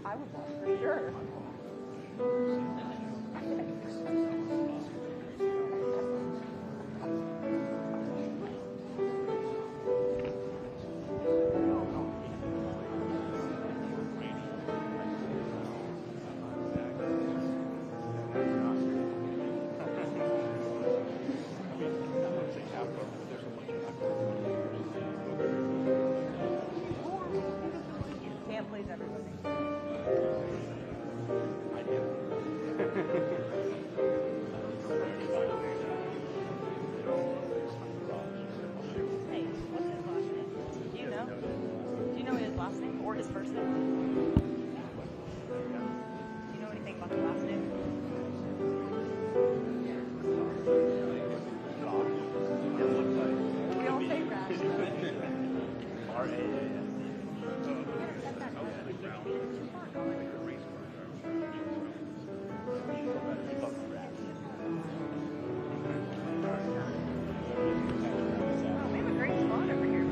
I would want for sure. Can't please everybody. I do. Hey, what's his last name? Do you know? Do you know his last name or his first name? Do you know anything about the last name? We all say Rash. R-A-A-S. Oh, we have a great spot over here.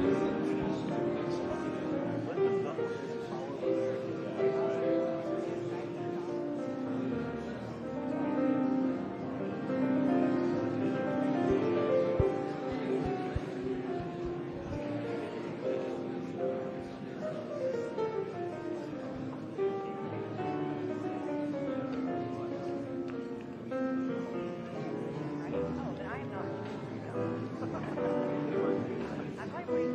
Right? Oh, then I am not. I might wait.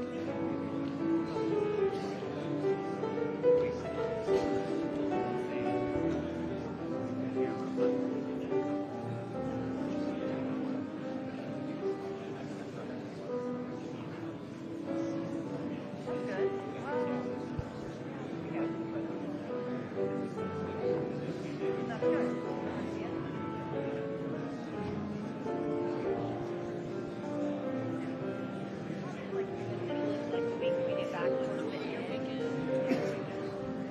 That's good. Well, yeah. That's good. Like week we get back towards the end.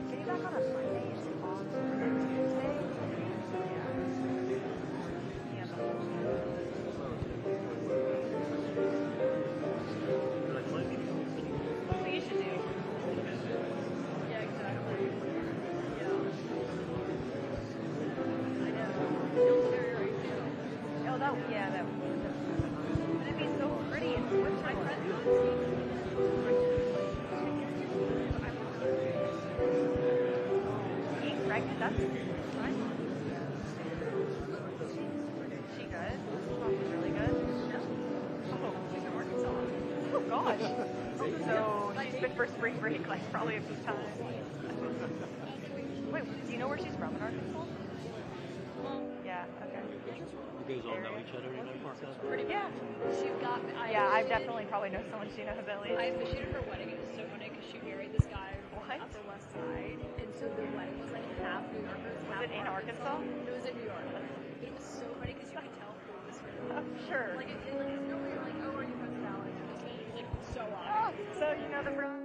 Getting back on a Monday is off Tuesday. Yeah, the whole what you should do. Yeah, exactly. Yeah. I know. Oh, that, yeah, that would it be so pretty in Switzerland? Being pregnant, that's fine. Is she good? She's really good. Oh, she's in Arkansas. Oh gosh. So she's been for spring break like probably a few times. Wait, do you know where she's from in Arkansas? Yeah, okay. You guys all know each other in Arkansas? Yeah. She got. Yeah, I definitely probably know someone she knows at least. I officiated her wedding, and it was so funny because she married this guy from What? Upper West Side, and so the wedding was like half New Yorkers, half Was it in Arkansas? It was in New York, but it was so funny because you could tell who it was her. I'm sure. Like it's normally you're like, oh, are you friends with Alex? It's like so Oh, obvious. so you know the bride.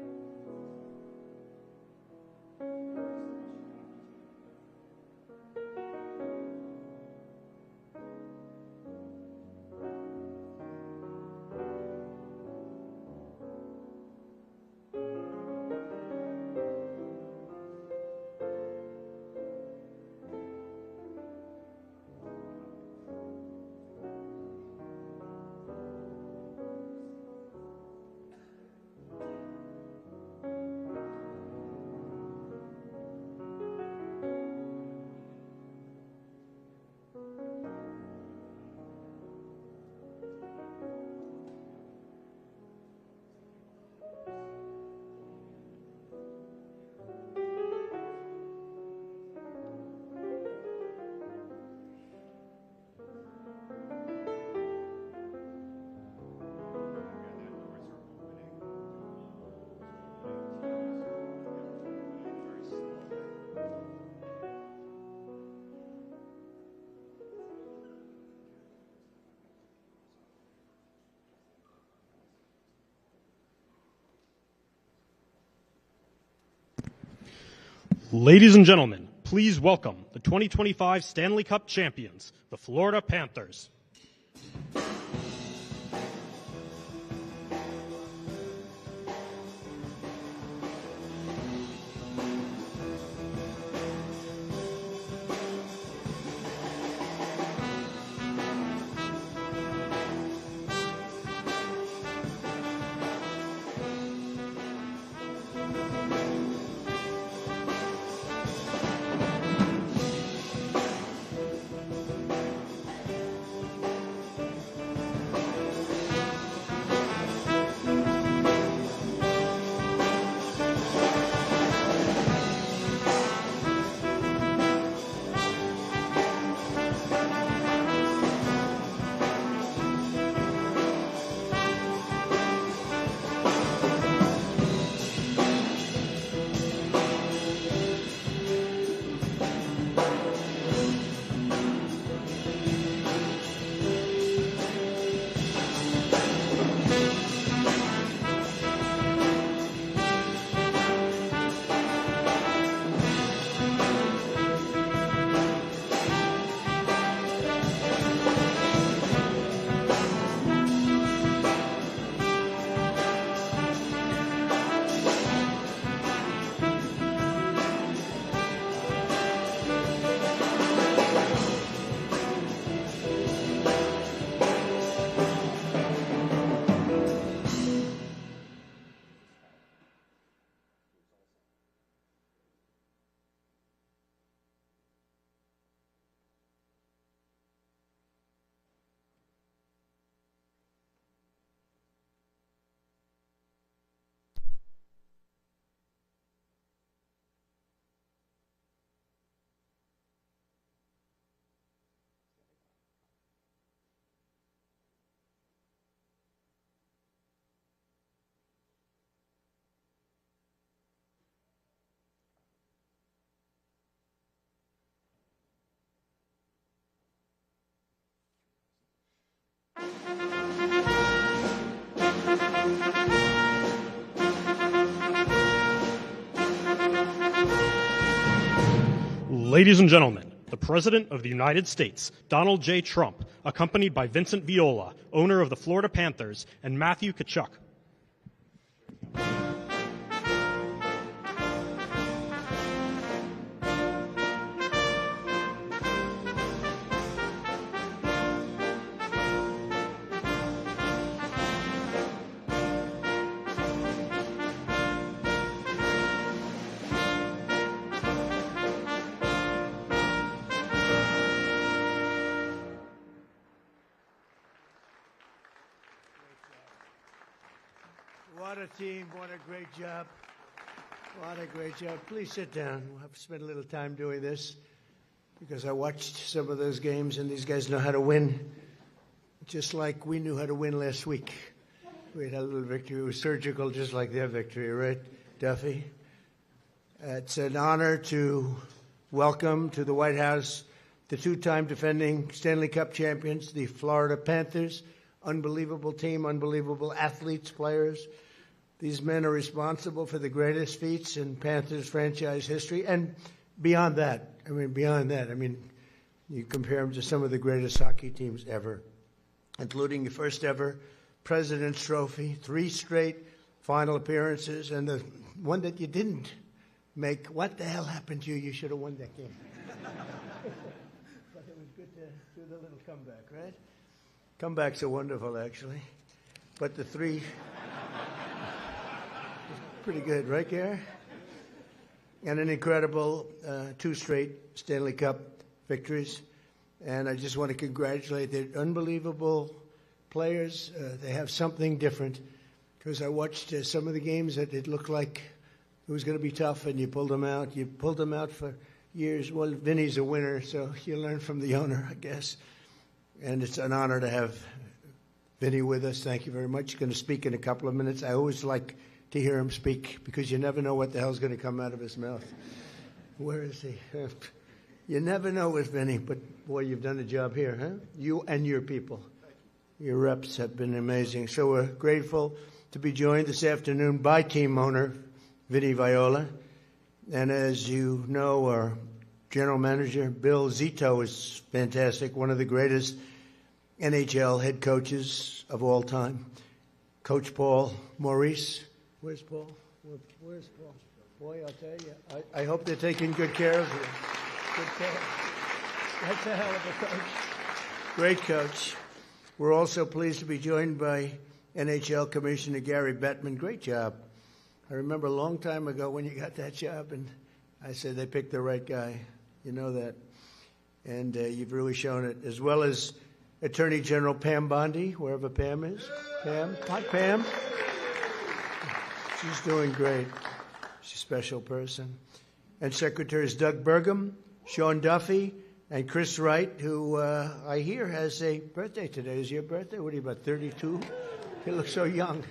Ladies and gentlemen, please welcome the 2025 Stanley Cup champions, the Florida Panthers. Ladies and gentlemen, the President of the United States, Donald J. Trump, accompanied by Vincent Viola, owner of the Florida Panthers, and Matthew Tkachuk. What a team, what a great job. What a great job. Please sit down. I've spent a little time doing this because I watched some of those games, and these guys know how to win, just like we knew how to win last week. We had a little victory. It was surgical, just like their victory, right, Duffy? It's an honor to welcome to the White House the two-time defending Stanley Cup champions, the Florida Panthers. Unbelievable team, unbelievable athletes, players. These men are responsible for the greatest feats in Panthers franchise history, and beyond that. You compare them to some of the greatest hockey teams ever, including the first ever President's Trophy, 3 straight final appearances, and the one that you didn't make. What the hell happened to you? You should have won that game. But it was good to do the little comeback, right? Comebacks are wonderful, actually. But the 3... pretty good, right, Gary? And an incredible 2 straight Stanley Cup victories. And I just want to congratulate the unbelievable players. They have something different. Because I watched some of the games that it looked like it was going to be tough, and you pulled them out. You pulled them out for years. Well, Vinny's a winner, so you learn from the owner, I guess. And it's an honor to have Vinny with us. Thank you very much. He's going to speak in a couple of minutes. I always like to hear him speak because you never know what the hell's going to come out of his mouth. Where is he? You never know with Vinny, but boy, you've done a job here, huh? You and your people. Your reps have been amazing. So we're grateful to be joined this afternoon by team owner Vinny Viola. And as you know, our general manager, Bill Zito, is fantastic, one of the greatest NHL head coaches of all time. Coach Paul Maurice. Where's Paul? Where's Paul? Boy, I'll tell you, I hope they're taking good care of you. Good care. That's a hell of a coach. Great coach. We're also pleased to be joined by NHL Commissioner Gary Bettman. Great job. I remember a long time ago when you got that job, and I said they picked the right guy. You know that. And you've really shown it. As well as Attorney General Pam Bondi, wherever Pam is. Pam. Hi, Pam. She's doing great. She's a special person. And Secretaries Doug Burgum, Sean Duffy, and Chris Wright, who I hear has a birthday today. Is your birthday? What are you, about 32? You look so young.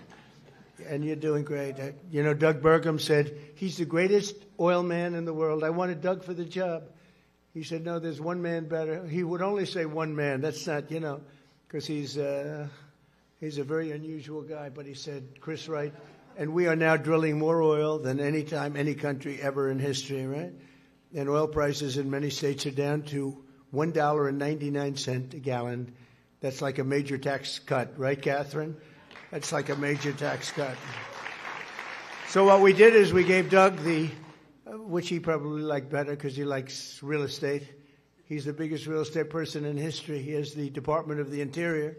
And you're doing great. Doug Burgum said he's the greatest oil man in the world. I wanted Doug for the job. He said, no, there's one man better. He would only say one man. That's not, because he's a very unusual guy. But he said, Chris Wright, and we are now drilling more oil than any time, any country ever in history, right? And oil prices in many states are down to $1.99 a gallon. That's like a major tax cut, right, Catherine? That's like a major tax cut. So what we did is we gave Doug which he probably liked better because he likes real estate. He's the biggest real estate person in history. He has the Department of the Interior.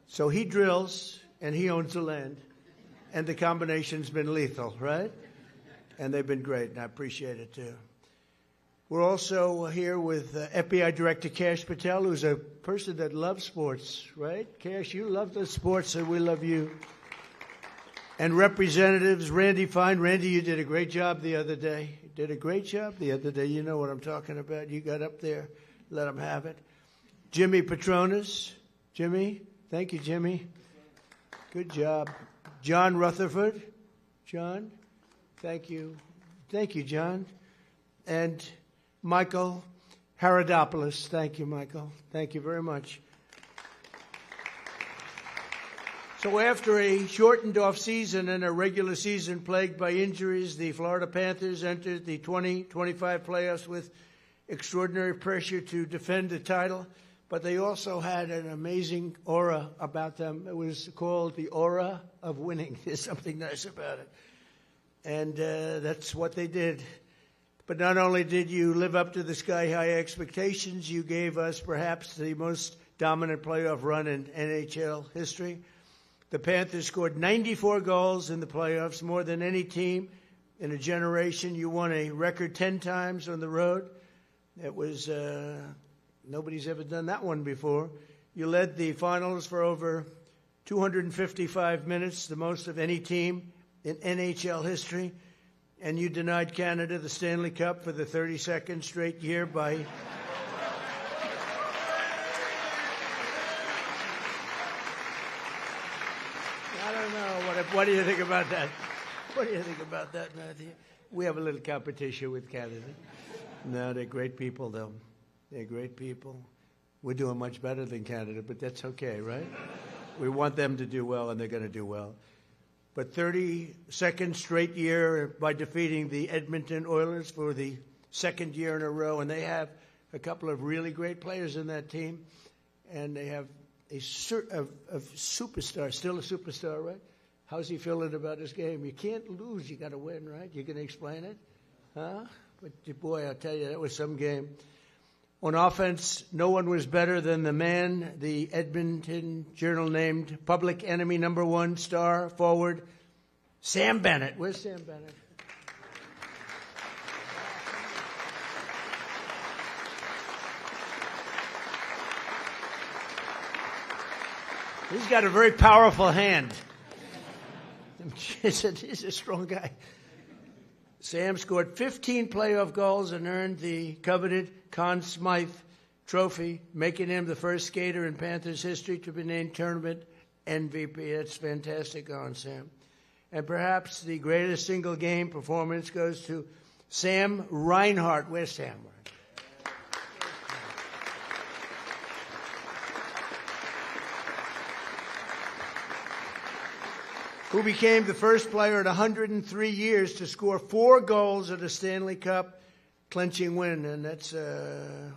So he drills and he owns the land. And the combination's been lethal, right? And they've been great, and I appreciate it too. We're also here with FBI Director Kash Patel, who's a person that loves sports, right? Kash, you love the sports, so we love you. And Representatives Randy Fine. Randy, you did a great job the other day. You did a great job the other day. You know what I'm talking about. You got up there. Let them have it. Jimmy Petronas. Jimmy. Thank you, Jimmy. Good job. John Rutherford. John. Thank you. Thank you, John. And Michael Haradopoulos. Thank you, Michael. Thank you very much. So after a shortened off-season and a regular season plagued by injuries, the Florida Panthers entered the 2025 playoffs with extraordinary pressure to defend the title, but they also had an amazing aura about them. It was called the aura of winning. There's something nice about it. And that's what they did. But not only did you live up to the sky-high expectations, you gave us perhaps the most dominant playoff run in NHL history. The Panthers scored 94 goals in the playoffs, more than any team in a generation. You won a record 10 times on the road. It was nobody's ever done that one before. You led the finals for over 255 minutes, the most of any team in NHL history. And you denied Canada the Stanley Cup for the 32nd straight year by... I don't know. What do you think about that? What do you think about that, Matthew? We have a little competition with Canada. No, they're great people, though. They're great people. We're doing much better than Canada, but that's okay, right? We want them to do well, and they're going to do well. But 32nd straight year by defeating the Edmonton Oilers for the second year in a row, and they have a couple of really great players in that team, and they have a superstar, still a superstar, right? How's he feeling about this game? You can't lose, you got to win, right? You can explain it, huh? But boy, I'll tell you, that was some game. On offense, no one was better than the man the Edmonton Journal named public enemy number one star forward, Sam Bennett. Where's Sam Bennett? He's got a very powerful hand. He's a strong guy. Sam scored 15 playoff goals and earned the coveted Conn Smythe Trophy, making him the first skater in Panthers history to be named tournament MVP. That's fantastic on Sam. And perhaps the greatest single game performance goes to Sam Reinhart. Where's Sam? Who became the first player in 103 years to score 4 goals at a Stanley Cup clinching win. And that's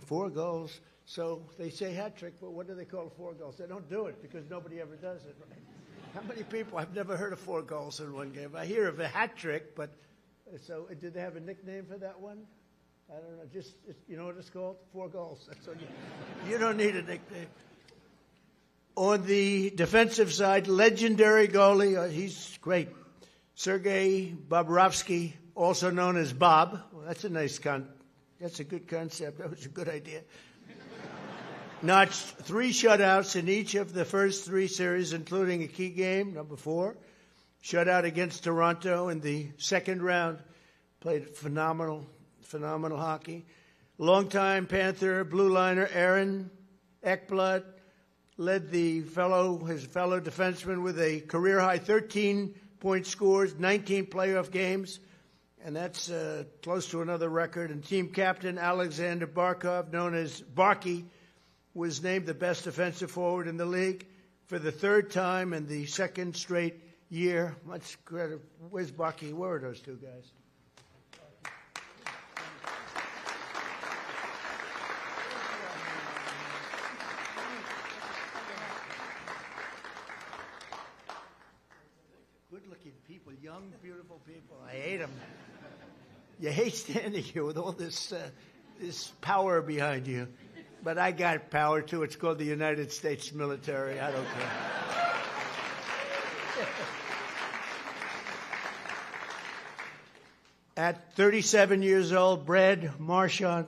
4 goals. So they say hat trick, but what do they call 4 goals? They don't do it because nobody ever does it, right? How many people? I've never heard of 4 goals in one game. I hear of a hat trick, but so did they have a nickname for that one? I don't know. Just you know what it's called? 4 goals. That's what you don't need a nickname. On the defensive side, legendary goalie, he's great, Sergei Bobrovsky, also known as Bob. Well, that's a that's a good concept. That was a good idea. Notched 3 shutouts in each of the first 3 series, including a key game, number 4. Shutout against Toronto in the second round. Played phenomenal hockey. Longtime Panther blue liner Aaron Ekblad led his fellow defenseman with a career-high 13-point scores, 19 playoff games, and that's close to another record. And team captain Alexander Barkov, known as Barky, was named the best defensive forward in the league for the 3rd time in the 2nd straight year. Much credit. Where's Barky? Where are those 2 guys? Good-looking people, young, beautiful people. I hate them. You hate standing here with all this power behind you. But I got power, too. It's called the United States military. I don't care. At 37 years old, Brad Marchand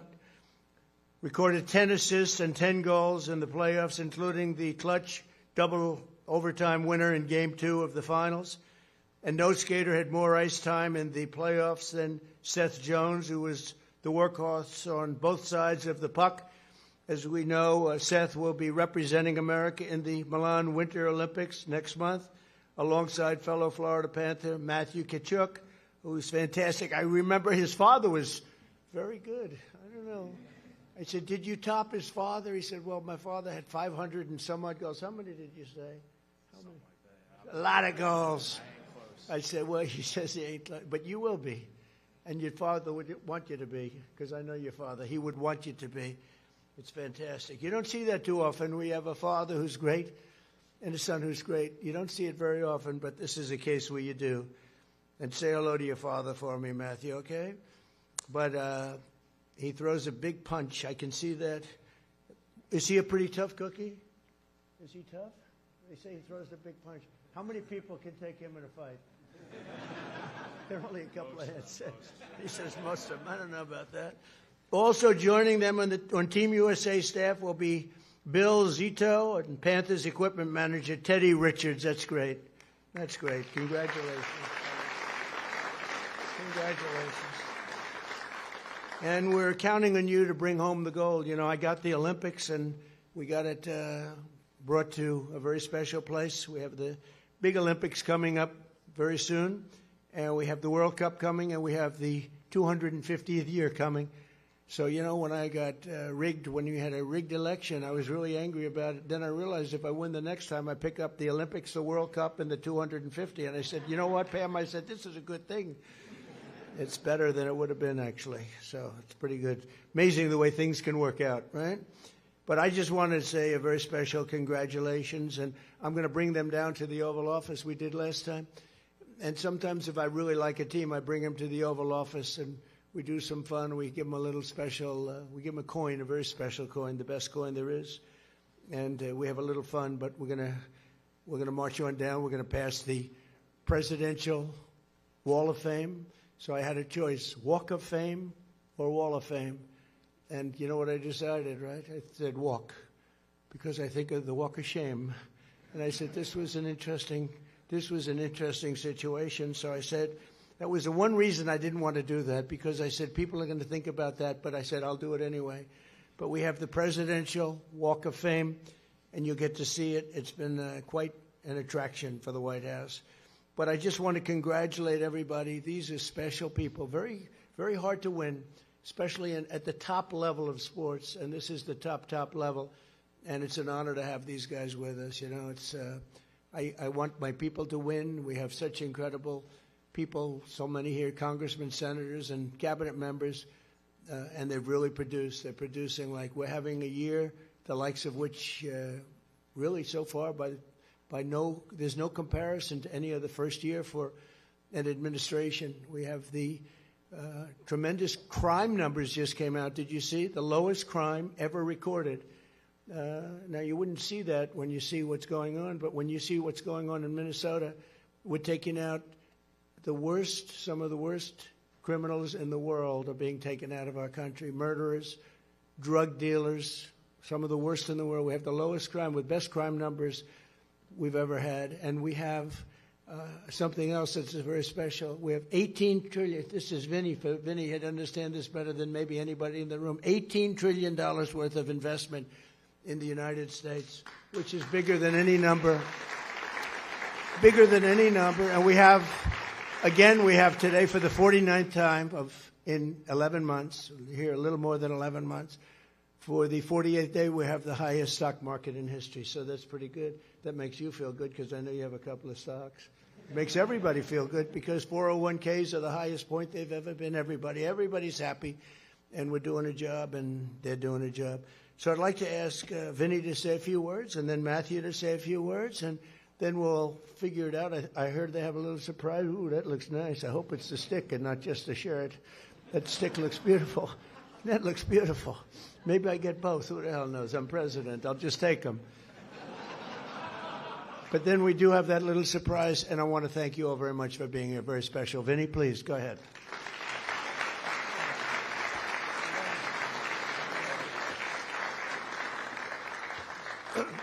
recorded 10 assists and 10 goals in the playoffs, including the clutch double overtime winner in Game 2 of the finals. And no skater had more ice time in the playoffs than Seth Jones, who was the workhorse on both sides of the puck. As we know, Seth will be representing America in the Milan Winter Olympics next month, alongside fellow Florida Panther Matthew Tkachuk, who's fantastic. I remember his father was very good. I don't know. I said, did you top his father? He said, well, my father had 500 and some odd goals. How many did you say? How many? A lot of goals. I said, well, he says he ain't, but you will be. and your father would want you to be, because I know your father. He would want you to be. It's fantastic. You don't see that too often. We have a father who's great and a son who's great. You don't see it very often, but this is a case where you do. And say hello to your father for me, Matthew, okay? But he throws a big punch. I can see that. Is he a pretty tough cookie? Is he tough? They say he throws a big punch. How many people can take him in a fight? There are only a couple of heads. He says most of them. I don't know about that. Also joining them on Team USA staff will be Bill Zito and Panthers equipment manager Teddy Richards. That's great. That's great. Congratulations. Congratulations. And we're counting on you to bring home the gold. You know, I got the Olympics, and we got it brought to a very special place. We have the big Olympics coming up very soon, and we have the World Cup coming, and we have the 250th year coming. So, you know, when I got rigged, when you had a rigged election, I was really angry about it. Then I realized if I win the next time, I pick up the Olympics, the World Cup, and the 250. And I said, you know what, Pam? I said, this is a good thing. It's better than it would have been, actually. So it's pretty good. Amazing the way things can work out, right? But I just wanted to say a very special congratulations. And I'm going to bring them down to the Oval Office we did last time. And sometimes if I really like a team, I bring them to the Oval Office and we do some fun. We give them a little special, we give them a coin, a very special coin, the best coin there is. And we have a little fun, but we're gonna march on down. We're going to pass the Presidential Wall of Fame. So I had a choice, Walk of Fame or Wall of Fame. And you know what I decided, right? I said walk, because I think of the Walk of Shame. And I said this was an interesting situation. So I said, that was the one reason I didn't want to do that, because I said people are going to think about that, but I said I'll do it anyway. But we have the Presidential Walk of Fame, and you'll get to see it. It's been quite an attraction for the White House. But I just want to congratulate everybody. These are special people, very, very hard to win, especially at the top level of sports, and this is the top level, and it's an honor to have these guys with us. You know, it's I want my people to win. We have such incredible people, so many here, congressmen, senators, and cabinet members, and they've really produced. They're producing like we're having a year, the likes of which really so far there's no comparison to any other first year for an administration. We have the tremendous crime numbers just came out. Did you see? The lowest crime ever recorded. Now, you wouldn't see that when you see what's going on, but when you see what's going on in Minnesota, we're taking out some of the worst criminals in the world are being taken out of our country. Murderers, drug dealers, some of the worst in the world. We have the lowest crime with best crime numbers we've ever had. And we have something else that's very special. We have $18 trillion. This is Vinny. Vinny had understand this better than maybe anybody in the room. $18 trillion worth of investment in the United States, which is bigger than any number. Bigger than any number. And we have today for the 49th time in 11 months, here a little more than 11 months, for the 48th day, we have the highest stock market in history. So that's pretty good. That makes you feel good because I know you have a couple of stocks. It makes everybody feel good because 401ks are the highest point they've ever been. Everybody's happy, and we're doing a job, and they're doing a job. So I'd like to ask Vinny to say a few words, and then Matthew to say a few words, and then we'll figure it out. I heard they have a little surprise. Ooh, that looks nice. I hope it's the stick and not just the shirt. That stick looks beautiful. That looks beautiful. Maybe I get both. Who the hell knows? I'm president. I'll just take them. But then we do have that little surprise, and I want to thank you all very much for being here. Very special. Vinny, please, go ahead.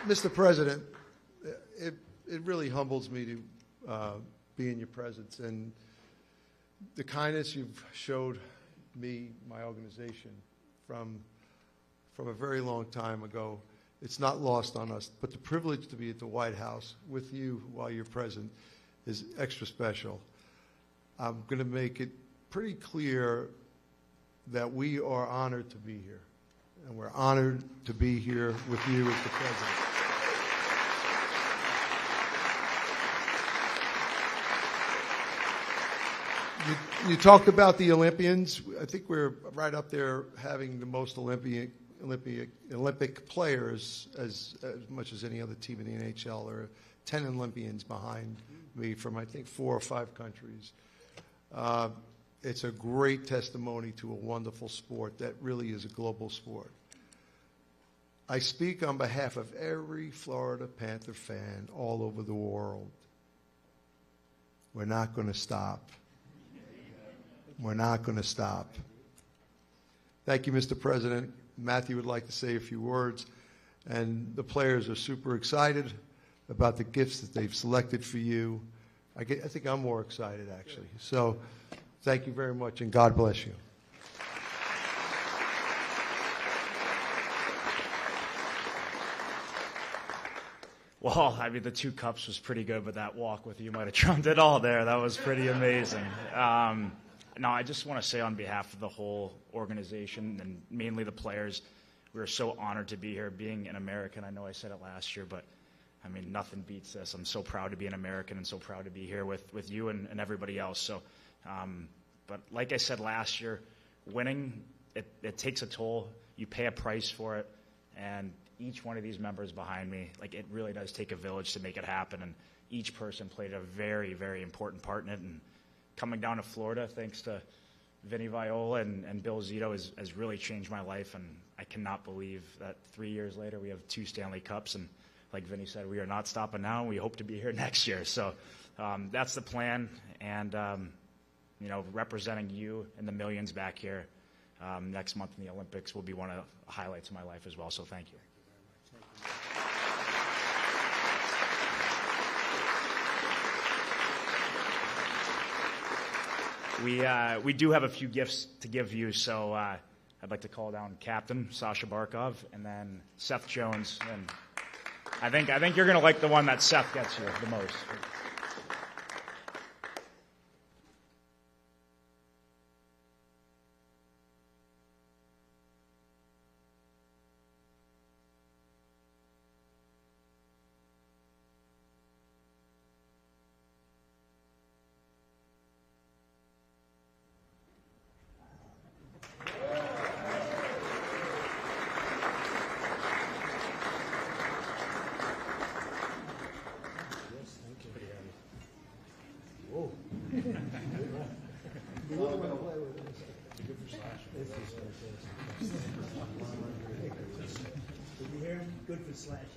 Mr. President, it really humbles me to be in your presence, and the kindness you've showed me, my organization, from a very long time ago, it's not lost on us. But the privilege to be at the White House with you while you're present is extra special. I'm going to make it pretty clear that we are honored to be here, and we're honored to be here with you as the president. You talked about the Olympians. I think we're right up there having the most Olympic players as much as any other team in the NHL. There are 10 Olympians behind me from, I think, 4 or 5 countries. It's a great testimony to a wonderful sport that really is a global sport. I speak on behalf of every Florida Panther fan all over the world. We're not going to stop. We're not going to stop. Thank you, Mr. President. Matthew would like to say a few words, and the players are super excited about the gifts that they've selected for you. I think I'm more excited, actually. So thank you very much, and God bless you. Well, I mean, the 2 cups was pretty good, but that walk with you might have trumped it all there. That was pretty amazing. No, I just want to say on behalf of the whole organization and mainly the players, we are so honored to be here. Being an American, I know I said it last year, but I mean, nothing beats this. I'm so proud to be an American and so proud to be here with you and everybody else. So, but like I said last year, winning, it takes a toll. You pay a price for it, and each one of these members behind me, like, it really does take a village to make it happen, and each person played a very, very important part in it. And coming down to Florida, thanks to Vinny Viola and Bill Zito, has really changed my life, and I cannot believe that 3 years later we have 2 Stanley Cups, and like Vinny said, we are not stopping now, and we hope to be here next year. So that's the plan, and you know, representing you and the millions back here next month in the Olympics will be one of the highlights of my life as well, so thank you. We do have a few gifts to give you, so I'd like to call down Captain Sasha Barkov and then Seth Jones. And I think you're going to like the one that Seth gets you the most. Did you hear him? Good for slashing.